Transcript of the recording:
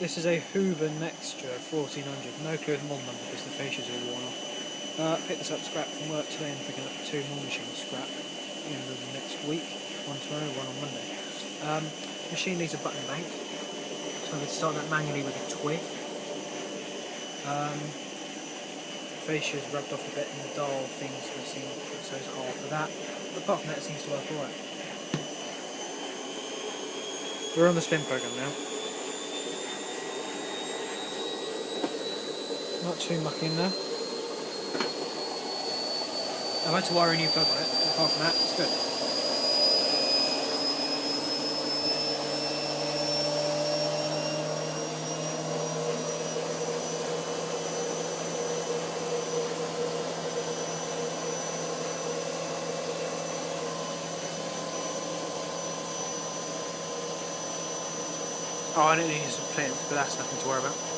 This is a Hoover Nextra 1400. No clue of the model number because the fascia's all worn off. Picked this up scrap from work today and picking up 2 more machines scrap in the next week. One tomorrow, one on Monday. Machine needs a button bank, so I'm going to start that manually with a twig. Fascia's rubbed off a bit and the dial things will seem so it's hard for that. But apart from that, it seems to work alright. We're on the spin program now. Not too mucky in there. I've had to wire a new plug on it, apart from that, it's good. Oh, I don't need some plinth, but that's nothing to worry about.